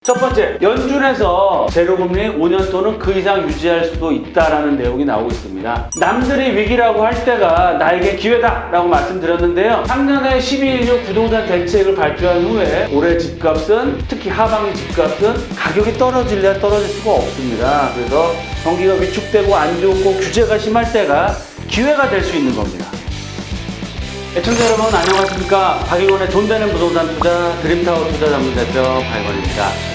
첫 번째, 연준에서 제로금리 5년 또는 그 이상 유지할 수도 있다라는 내용이 나오고 있습니다. 남들이 위기라고 할 때가 나에게 기회다라고 말씀드렸는데요. 작년에 12.16 부동산 대책을 발표한 후에 올해 집값은, 특히 하반기 집값은 가격이 떨어질래야 떨어질 수가 없습니다. 그래서 경기가 위축되고 안 좋고 규제가 심할 때가 기회가 될 수 있는 겁니다. 애청자 여러분 안녕하십니까. 박일원의 돈 되는 부동산 투자 드림타워 투자자문대표 박일원입니다.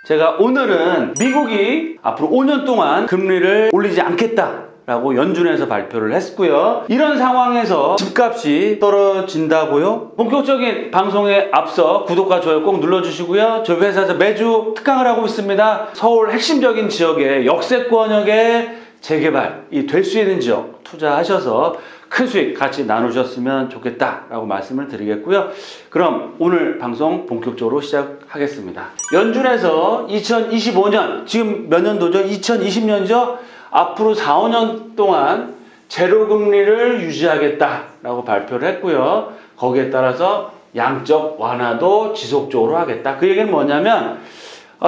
제가 오늘은 미국이 앞으로 5년 동안 금리를 올리지 않겠다라고 연준에서 발표를 했고요. 이런 상황에서 집값이 떨어진다고요? 본격적인 방송에 앞서 구독과 좋아요 꼭 눌러주시고요. 저희 회사에서 매주 특강을 하고 있습니다. 서울 핵심적인 지역의 역세권역의 재개발이 될 수 있는 지역 투자하셔서 큰 수익 같이 나누셨으면 좋겠다라고 말씀을 드리겠고요. 그럼 오늘 방송 본격적으로 시작하겠습니다. 연준에서 2025년, 지금 몇 년도죠? 2020년이죠? 앞으로 4, 5년 동안 제로금리를 유지하겠다라고 발표를 했고요. 거기에 따라서 양적 완화도 지속적으로 하겠다. 그 얘기는 뭐냐면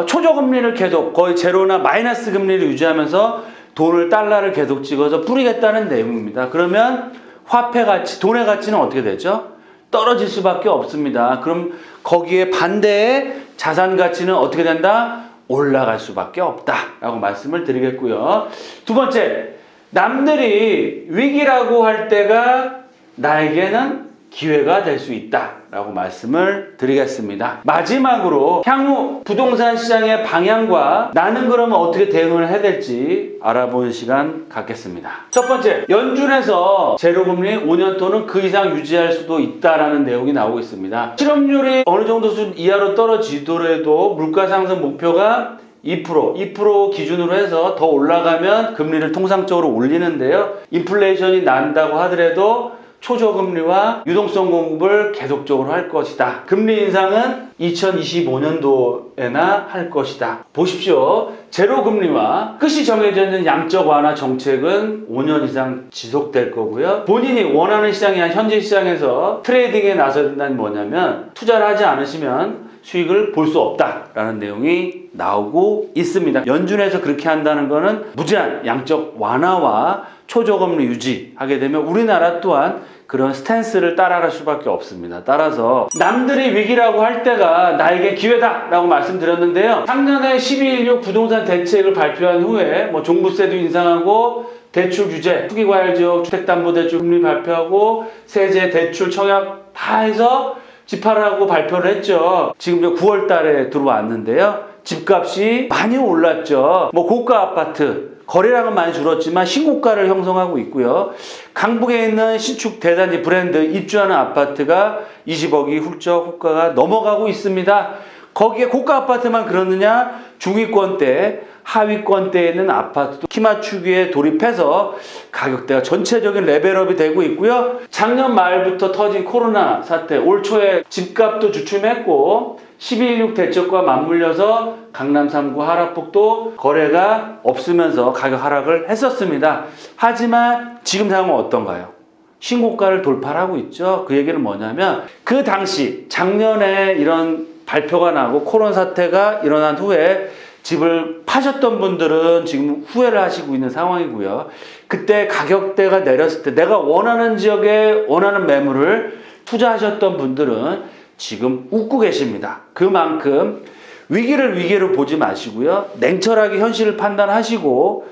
초저금리를 계속 거의 제로나 마이너스 금리를 유지하면서 돈을 달러를 계속 찍어서 뿌리겠다는 내용입니다. 그러면 화폐 가치, 돈의 가치는 어떻게 되죠? 떨어질 수밖에 없습니다. 그럼 거기에 반대의 자산 가치는 어떻게 된다? 올라갈 수밖에 없다라고 말씀을 드리겠고요. 두 번째, 남들이 위기라고 할 때가 나에게는 기회가 될 수 있다라고 말씀을 드리겠습니다. 마지막으로 향후 부동산 시장의 방향과 나는 그러면 어떻게 대응을 해야 될지 알아보는 시간 갖겠습니다. 첫 번째, 연준에서 제로금리 5년 또는 그 이상 유지할 수도 있다라는 내용이 나오고 있습니다. 실업률이 어느 정도 수준 이하로 떨어지더라도 물가 상승 목표가 2% 기준으로 해서 더 올라가면 금리를 통상적으로 올리는데요. 인플레이션이 난다고 하더라도 초저금리와 유동성 공급을 계속적으로 할 것이다. 금리 인상은 2025년도에나 할 것이다. 보십시오. 제로금리와 끝이 정해져 있는 양적 완화 정책은 5년 이상 지속될 거고요. 본인이 원하는 시장이 아닌 현재 시장에서 트레이딩에 나서야 된다는 뭐냐면 투자를 하지 않으시면 수익을 볼 수 없다라는 내용이 나오고 있습니다. 연준에서 그렇게 한다는 거는 무제한 양적 완화와 초저금리 유지하게 되면 우리나라 또한 그런 스탠스를 따라갈 수밖에 없습니다. 따라서 남들이 위기라고 할 때가 나에게 기회다라고 말씀드렸는데요. 작년에 12.16 부동산 대책을 발표한 후에 종부세도 인상하고 대출 규제, 투기과열지역 주택담보대출 금리 발표하고 세제, 대출, 청약 다 해서 집하라고 발표를 했죠. 지금 9월 달에 들어왔는데요. 집값이 많이 올랐죠. 고가 아파트 거래량은 많이 줄었지만 신고가를 형성하고 있고요. 강북에 있는 신축 대단지 브랜드 입주하는 아파트가 20억이 훌쩍 호가가 넘어가고 있습니다. 거기에 고가 아파트만 그러느냐? 중위권대, 하위권대에 있는 아파트도 키 맞추기에 돌입해서 가격대가 전체적인 레벨업이 되고 있고요. 작년 말부터 터진 코로나 사태, 올 초에 집값도 주춤했고 12.16 대책과 맞물려서 강남 3구 하락폭도 거래가 없으면서 가격 하락을 했었습니다. 하지만 지금 상황은 어떤가요? 신고가를 돌파하고 있죠. 그 얘기는 뭐냐면 그 당시 작년에 이런 발표가 나고 코로나 사태가 일어난 후에 집을 파셨던 분들은 지금 후회를 하시고 있는 상황이고요. 그때 가격대가 내렸을 때 내가 원하는 지역에 원하는 매물을 투자하셨던 분들은 지금 웃고 계십니다. 그만큼 위기를 위기로 보지 마시고요. 냉철하게 현실을 판단하시고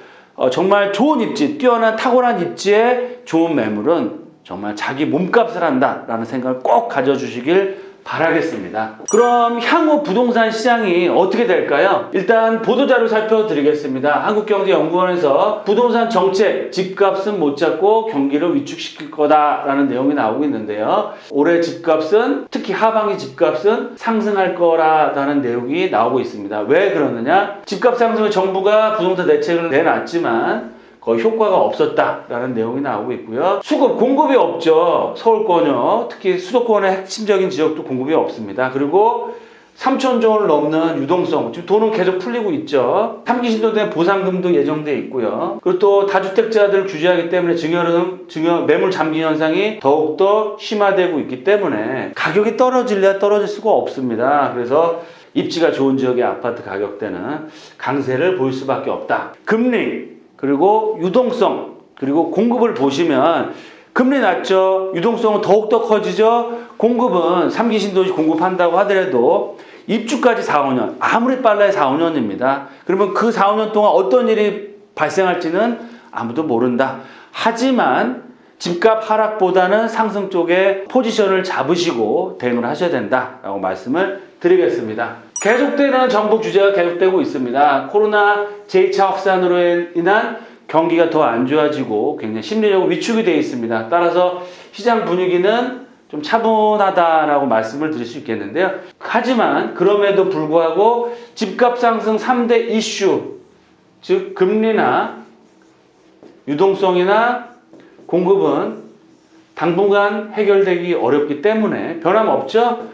정말 좋은 입지, 뛰어난 탁월한 입지에 좋은 매물은 정말 자기 몸값을 한다라는 생각을 꼭 가져주시길 바라겠습니다. 그럼 향후 부동산 시장이 어떻게 될까요? 일단 보도자료 살펴드리겠습니다. 한국경제연구원에서 부동산 정책, 집값은 못 잡고 경기를 위축시킬 거다라는 내용이 나오고 있는데요. 올해 집값은, 특히 하반기 집값은 상승할 거라는 내용이 나오고 있습니다. 왜 그러느냐? 집값 상승을 정부가 부동산 대책을 내놨지만 거의 효과가 없었다라는 내용이 나오고 있고요. 수급, 공급이 없죠. 서울권요. 특히 수도권의 핵심적인 지역도 공급이 없습니다. 그리고 3,000조 원을 넘는 유동성, 지금 돈은 계속 풀리고 있죠. 3기 신도대 보상금도 예정돼 있고요. 그리고 또 다주택자들을 규제하기 때문에 매물 잠기 현상이 더욱더 심화되고 있기 때문에 가격이 떨어질래야 떨어질 수가 없습니다. 그래서 입지가 좋은 지역의 아파트 가격대는 강세를 보일 수밖에 없다. 금리, 그리고 유동성, 그리고 공급을 보시면 금리 낮죠. 유동성은 더욱더 커지죠. 공급은 3기 신도시 공급한다고 하더라도 입주까지 4, 5년, 아무리 빨라야 4, 5년입니다. 그러면 그 4, 5년 동안 어떤 일이 발생할지는 아무도 모른다. 하지만 집값 하락보다는 상승 쪽에 포지션을 잡으시고 대응을 하셔야 된다라고 말씀을 드리겠습니다. 계속되는 정부 규제가 계속되고 있습니다. 코로나 제2차 확산으로 인한 경기가 더 안 좋아지고 굉장히 심리적으로 위축이 되어 있습니다. 따라서 시장 분위기는 좀 차분하다라고 말씀을 드릴 수 있겠는데요. 하지만 그럼에도 불구하고 집값 상승 3대 이슈, 즉 금리나 유동성이나 공급은 당분간 해결되기 어렵기 때문에 변함없죠.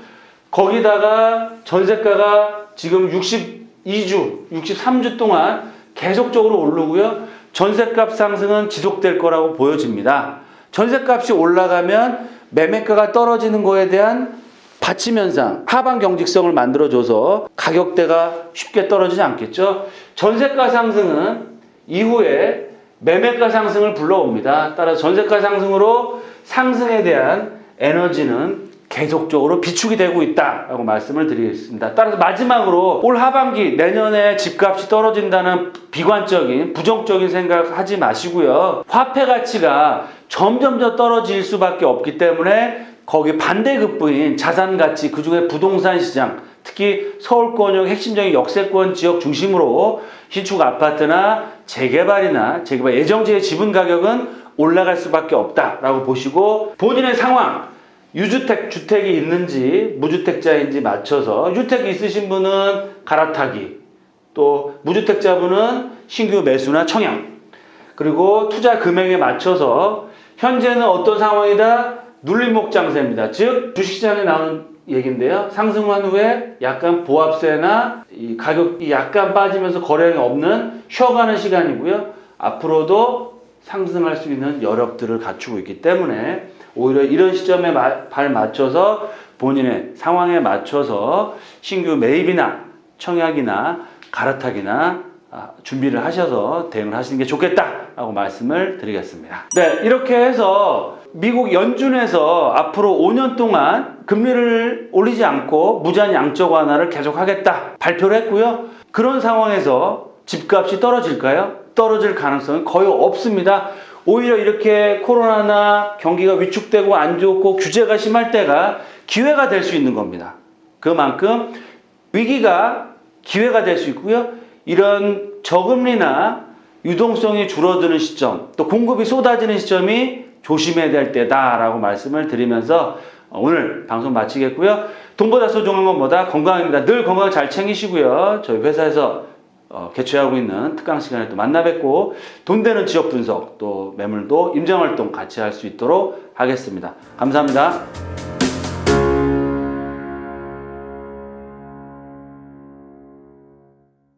거기다가 전세가가 지금 62주, 63주 동안 계속적으로 오르고요. 전세값 상승은 지속될 거라고 보여집니다. 전세값이 올라가면 매매가가 떨어지는 거에 대한 받침 현상, 하방 경직성을 만들어줘서 가격대가 쉽게 떨어지지 않겠죠. 전세가 상승은 이후에 매매가 상승을 불러옵니다. 따라서 전세가 상승으로 상승에 대한 에너지는 계속적으로 비축이 되고 있다라고 말씀을 드리겠습니다. 따라서 마지막으로 올 하반기 내년에 집값이 떨어진다는 비관적인 부정적인 생각하지 마시고요. 화폐 가치가 점점 더 떨어질 수밖에 없기 때문에 거기 반대급부인 자산 가치, 그중에 부동산 시장, 특히 서울권역 핵심적인 역세권 지역 중심으로 신축 아파트나 재개발 예정지의 지분 가격은 올라갈 수밖에 없다라고 보시고 본인의 상황, 유주택, 주택이 있는지 무주택자인지 맞춰서 유택이 있으신 분은 갈아타기, 또 무주택자분은 신규 매수나 청약, 그리고 투자 금액에 맞춰서 현재는 어떤 상황이다? 눌림목 장세입니다. 즉 주식시장에 나오는 얘기인데요. 상승한 후에 약간 보합세나 이 가격이 약간 빠지면서 거래량이 없는 쉬어가는 시간이고요. 앞으로도 상승할 수 있는 여력들을 갖추고 있기 때문에 오히려 이런 시점에 발 맞춰서 본인의 상황에 맞춰서 신규 매입이나 청약이나 갈아타기나 준비를 하셔서 대응을 하시는 게 좋겠다라고 말씀을 드리겠습니다. 네, 이렇게 해서 미국 연준에서 앞으로 5년 동안 금리를 올리지 않고 무제한 양적 완화를 계속하겠다 발표를 했고요. 그런 상황에서 집값이 떨어질까요? 떨어질 가능성은 거의 없습니다. 오히려 이렇게 코로나나 경기가 위축되고 안 좋고 규제가 심할 때가 기회가 될 수 있는 겁니다. 그만큼 위기가 기회가 될 수 있고요. 이런 저금리나 유동성이 줄어드는 시점, 또 공급이 쏟아지는 시점이 조심해야 될 때다라고 말씀을 드리면서 오늘 방송 마치겠고요. 돈보다 소중한 것보다 건강입니다. 늘 건강 잘 챙기시고요. 저희 회사에서 개최하고 있는 특강 시간에 또 만나 뵙고 돈 되는 지역 분석, 또 매물도 임장활동 같이 할 수 있도록 하겠습니다. 감사합니다.